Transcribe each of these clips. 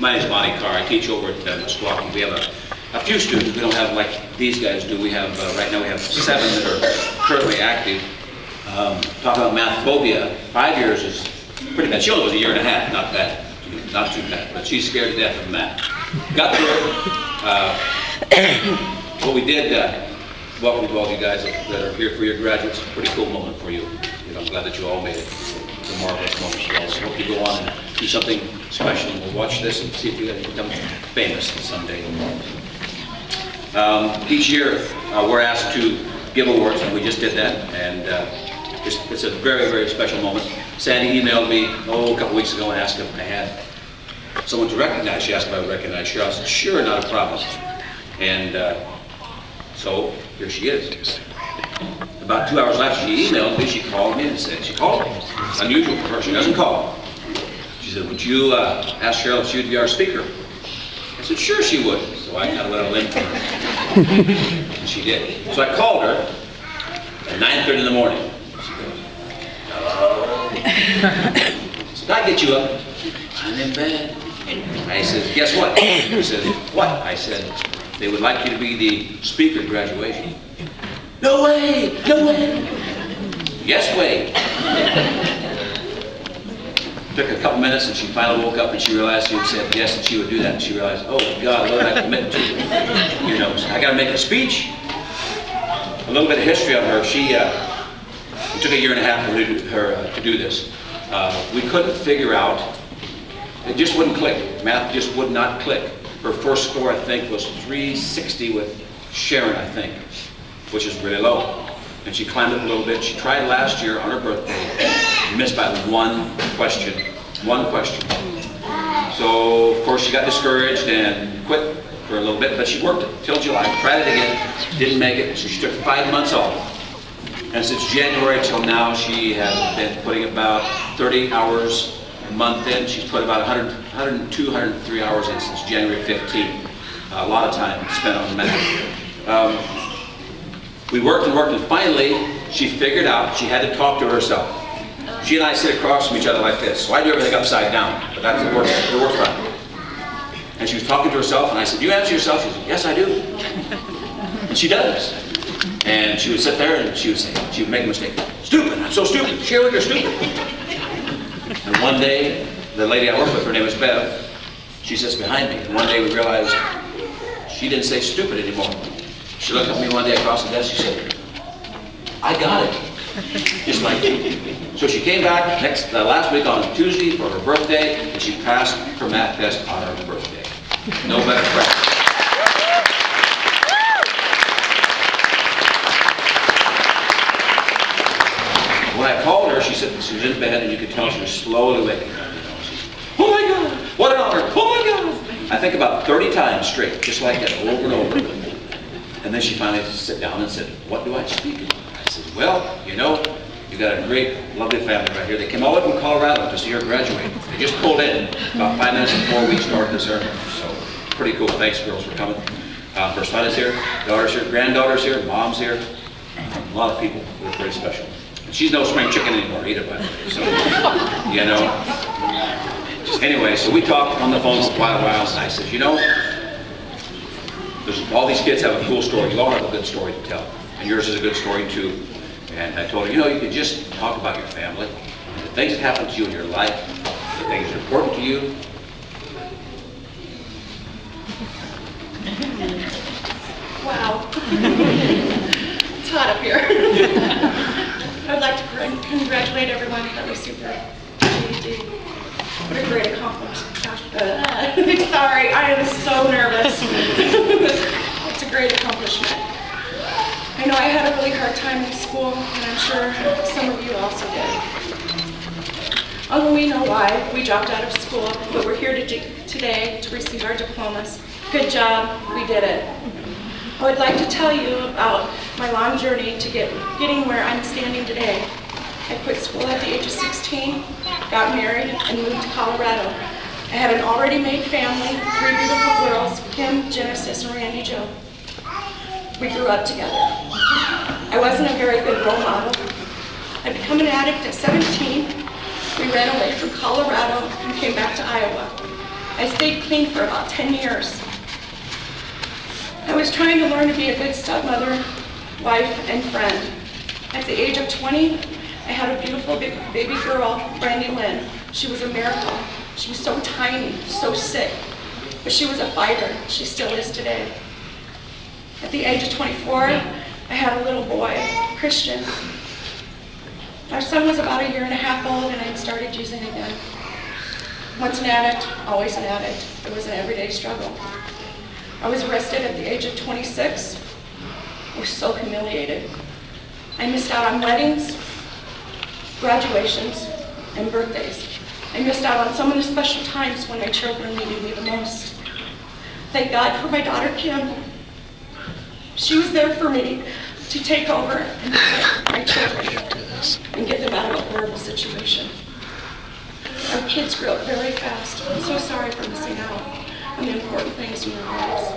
My name's Monty Carr. I teach over at Meskwaki. We have a few students. We don't have like these guys do. We have, right now we have 7 that are currently active. Talking about math phobia, 5 years is pretty bad. She only was a 1.5 years, not bad. Not too bad, but she's scared to death of math. Got through it. What we did, welcome to all of you guys that are here for your graduates. It's a pretty cool moment for you. I'm glad that you all made it. It's a marvelous moment for all. So I hope you go on and do something special. And we'll watch this and see if you guys become famous someday. Each year, we're asked to give awards, and we just did that. And it's a very, very special moment. Sandy emailed me, a couple weeks ago and asked if I had someone to recognize. She asked if I would recognize Cheryl. I said, sure, not a problem. And so here she is. About 2 hours after she emailed me, she called me and said, she called me. It's unusual for her. She doesn't call. She said, would you ask Cheryl if she would be our speaker? I said, sure she would. So I kind of let her in for her. And she did. So I called her at 9:30 in the morning. She goes, hello? I said, I get you up. I'm in bed. I said, guess what? She said, what? I said, they would like you to be the speaker at graduation. No way! No way! Yes way! Took a couple minutes and she finally woke up and she realized she had said yes and she would do that. And she realized, oh God, what did I commit to? You know, I got to make a speech. A little bit of history of her. She it took a 1.5 years for her to do this. We couldn't figure out. It just wouldn't click. Math just would not click. Her first score, I think, was 360 with Sharon, I think, which is really low. And she climbed up a little bit. She tried last year on her birthday, missed by one question. One question. So, of course, she got discouraged and quit for a little bit, but she worked it till July, tried it again, didn't make it, so she took 5 months off. And since January till now, she has been putting about 30 hours a month in. She's put about 102, 103 hours in since January 15th. A lot of time spent on math. We worked and worked, and finally, she figured out she had to talk to herself. She and I sit across from each other like this, so I do everything upside down, but that's the worst part. And she was talking to herself, and I said, you answer yourself? She said, yes, I do. And she does. And she would sit there, and she would say, she would make a mistake. Stupid, I'm so stupid. Cheryl, you're stupid. And one day, the lady I work with, her name is Bev, she sits behind me, and one day we realized she didn't say stupid anymore. She looked at me one day across the desk, she said, I got it. Just like you. So she came back last week on Tuesday for her birthday, and she passed her math test on her birthday. No better practice. When I called her, she said she was in bed, and you could tell she was slowly waking up. Oh my God, what an honor, oh my God. I think about 30 times straight, just like that, over and over. And then she finally sat down and said, what do I speak about? I said, well, you know, you got a great, lovely family right here. They came all the way from Colorado to see her graduate. They just pulled in about 5 minutes before we started the ceremony. So, pretty cool. Thanks, girls, for coming. Her son is here, daughter's here, granddaughter's here, mom's here. A lot of people who are pretty special. And she's no spring chicken anymore either, by the way. So, you know. Anyway, so we talked on the phone for quite a while, and I said, you know, all these kids have a cool story. You all have a good story to tell. And yours is a good story too. And I told her, you know, you can just talk about your family, the things that happen to you in your life, the things that are important to you. Wow. It's hot up here. I'd like to congratulate everyone that received their GED. What a great accomplishment. Gosh, sorry, I am so nervous. It's a great accomplishment. I know I had a really hard time in school, and I'm sure some of you also did. Although we know why we dropped out of school, but we're here today to receive our diplomas. Good job, we did it. I would like to tell you about my long journey to getting where I'm standing today. I quit school at the age of 16, got married, and moved to Colorado. I had an already made family, 3 beautiful girls, Kim, Genesis, and Randy Jo. We grew up together. I wasn't a very good role model. I became an addict at 17. We ran away from Colorado and came back to Iowa. I I stayed clean for about 10 years. I was trying to learn to be a good stepmother, wife, and friend. At the age of 20, I had a beautiful baby girl, Brandy Lynn. She was a miracle. She was so tiny, so sick, but she was a fighter. She still is today. At the age of 24, I had a little boy, Christian. Our son was about 1.5 years old, and I started using again. Once an addict, always an addict. It was an everyday struggle. I was arrested at the age of 26. I was so humiliated. I missed out on weddings, graduations, and birthdays. I missed out on some of the special times when my children needed me the most. Thank God for my daughter, Kim. She was there for me to take over and protect my children and get them out of a horrible situation. Our kids grew up very fast. I'm so sorry for missing out on the important things in their lives.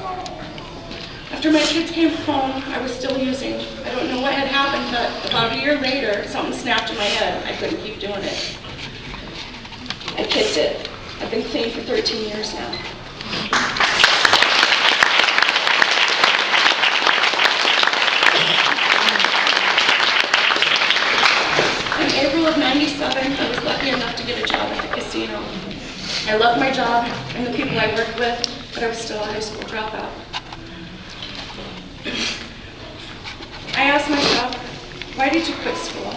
After my kids came home, I was still using. I don't know what had happened, but about 1 year later, something snapped in my head. I couldn't keep doing it. I kicked it. I've been clean for 13 years now. In April of '97, I was lucky enough to get a job at the casino. I loved my job and the people I worked with, but I was still a high school dropout. I asked myself, why did you quit school?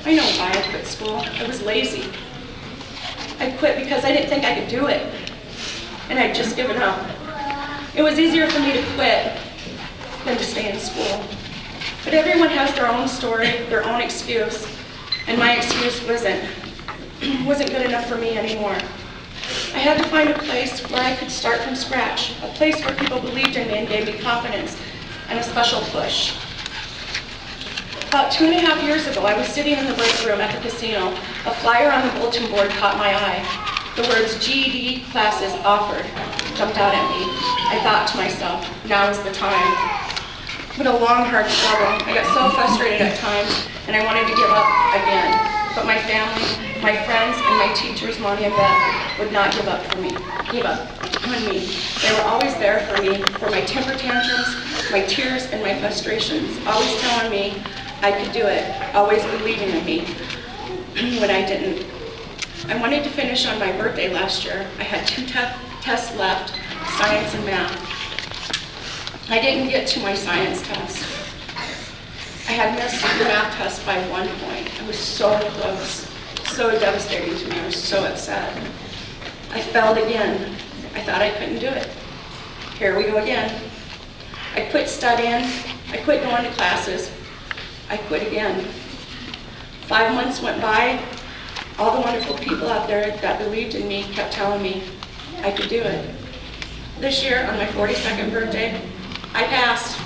I know why I quit school. I was lazy. I quit because I didn't think I could do it, and I'd just given up. It was easier for me to quit than to stay in school. But everyone has their own story, their own excuse, and my excuse wasn't good enough for me anymore. I had to find a place where I could start from scratch, a place where people believed in me and gave me confidence and a special push. About 2.5 years ago, I was sitting in the break room at the casino. A flyer on the bulletin board caught my eye. The words GED classes offered jumped out at me. I thought to myself, now is the time. It's been a long, hard struggle. I got so frustrated at times, and I wanted to give up again. But my family, my friends, and my teachers, Monty and Beth, would not give up on me. They were always there for me, for my temper tantrums, my tears, and my frustrations, always telling me I could do it, always believing in me when I didn't. I wanted to finish on my birthday last year. I had 2 tests left, science and math. I didn't get to my science test. I had missed the math test by 1 point. I was so close, so devastating to me. I was so upset. I failed again. I thought I couldn't do it. Here we go again. I quit studying. I quit going to classes. I quit again. 5 months went by. All the wonderful people out there that believed in me kept telling me I could do it. This year, on my 42nd birthday, I passed.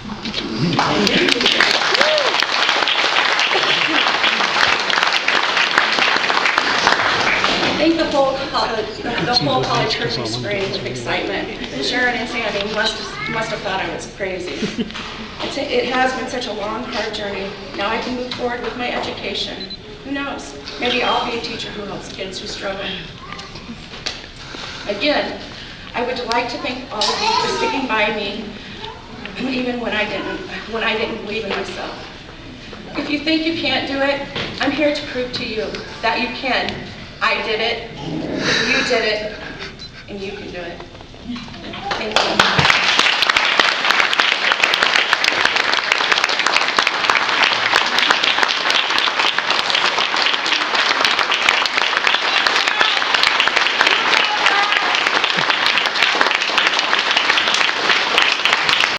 I think the whole college heard me scream with excitement. Cheryl and Sandy must have thought I was crazy. It has been such a long, hard journey. Now I can move forward with my education. Who knows? Maybe I'll be a teacher who helps kids who struggle. Again, I would like to thank all of you for sticking by me, even when I didn't believe in myself. If you think you can't do it, I'm here to prove to you that you can. I did it, you did it, and you can do it. Thank you.